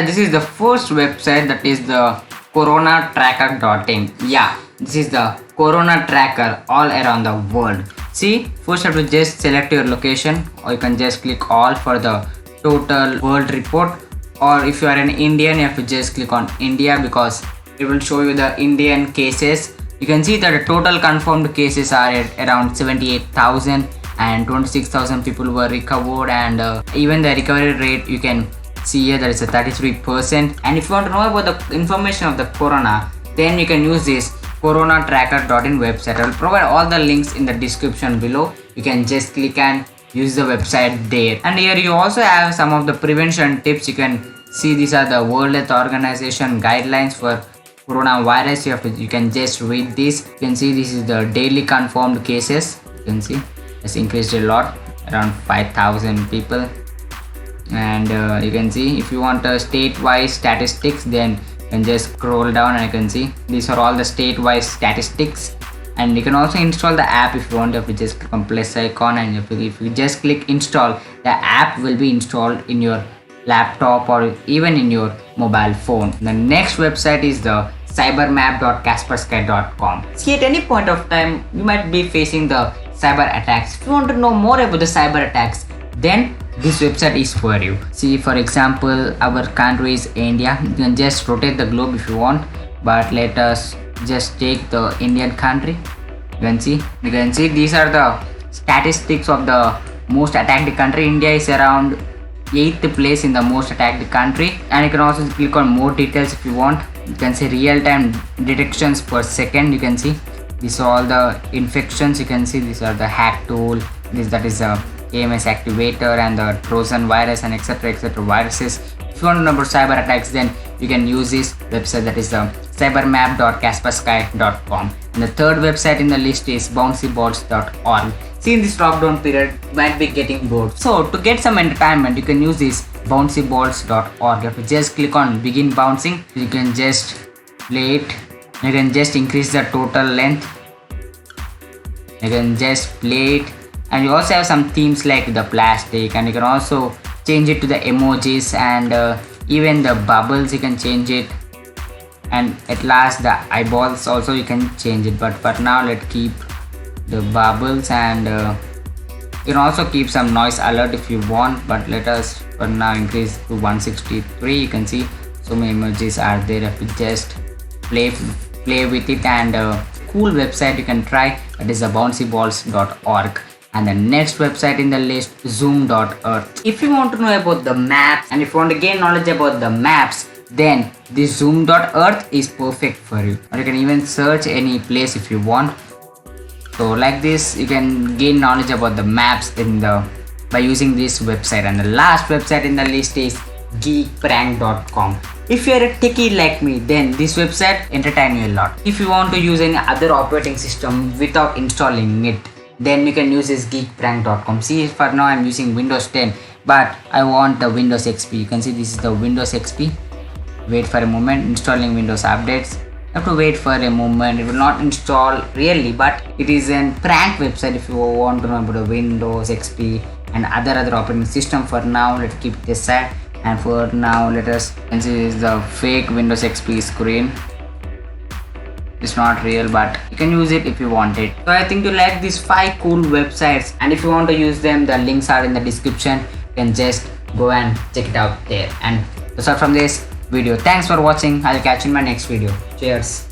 yeah, this is the first website, that is the coronatracker.in. Yeah, this is the corona tracker all around the world. See, first you have to just select your location, or you can just click all for the total world report, or if you are an Indian you have to just click on India because it will show you the Indian cases. You can see that the total confirmed cases are at around 78,000 and 26,000 people were recovered, and even the recovery rate you can see here, that is a 33%. And if you want to know about the information of the corona, then you can use this coronatracker.in website. I will provide all the links in the description below. You can just click and use the website there. And here you also have some of the prevention tips. You can see these are the World Health Organization guidelines for coronavirus. You can just read this. You can see this is the daily confirmed cases. You can see it's increased a lot, around 5,000 people. And you can see if you want a state-wise statistics, then you can just scroll down and you can see these are all the state-wise statistics. And you can also install the app if you want. You have to just click on plus icon, and if you just click install, the app will be installed in your laptop or even in your mobile phone. The next website is the cybermap.kaspersky.com. See, at any point of time you might be facing the cyber attacks. If you want to know more about the cyber attacks, then this website is for you. See, for example, our country is India. You can just rotate the globe if you want, but let us just take the Indian country. You can see these are the statistics of the most attacked country. India is around 8th place in the most attacked country. And you can also click on more details if you want. You can see real-time detections per second. You can see these are all the infections. You can see these are the hack tool, that is a AMS activator, and the Trojan virus, and etc viruses. If you want to know about cyber attacks, then you can use this website, that is the cybermap.kaspersky.com. And the third website in the list is bouncyballs.org. See, in this lockdown period you might be getting bored, so to get some entertainment you can use this bouncyballs.org. You have to just click on begin bouncing. You can just play it. You can just increase the total length. You can just play it. And you also have some themes like the plastic, and you can also change it to the emojis, and even the bubbles you can change it, and at last the eyeballs also you can change it. But for now let's keep the bubbles, and you can also keep some noise alert if you want, but let us for now increase to 163. You can see so many emojis are there. If you just play with it, and cool website you can try, that is the bouncyballs.org. And the next website in the list, zoom.earth. If you want to know about the maps, and if you want to gain knowledge about the maps, then this zoom.earth is perfect for you. Or you can even search any place if you want. So like this you can gain knowledge about the maps by using this website. And the last website in the list is geekprank.com. If you are a techie like me, then this website entertain you a lot. If you want to use any other operating system without installing it, then you can use this geekprank.com. See, for now I'm using Windows 10, but I want the Windows XP. You can see this is the Windows XP. Wait for a moment. Installing Windows updates. You have to wait for a moment. It will not install really, but it is a prank website if you want to know about the Windows XP and other operating system. For now let's keep it aside, and for now let us see, this is the fake Windows XP screen. It's not real, but you can use it if you want it. So I think you like these 5 cool websites, and if you want to use them, the links are in the description. You can just go and check it out there. And that's all from this video. Thanks for watching. I'll catch you in my next video. Cheers.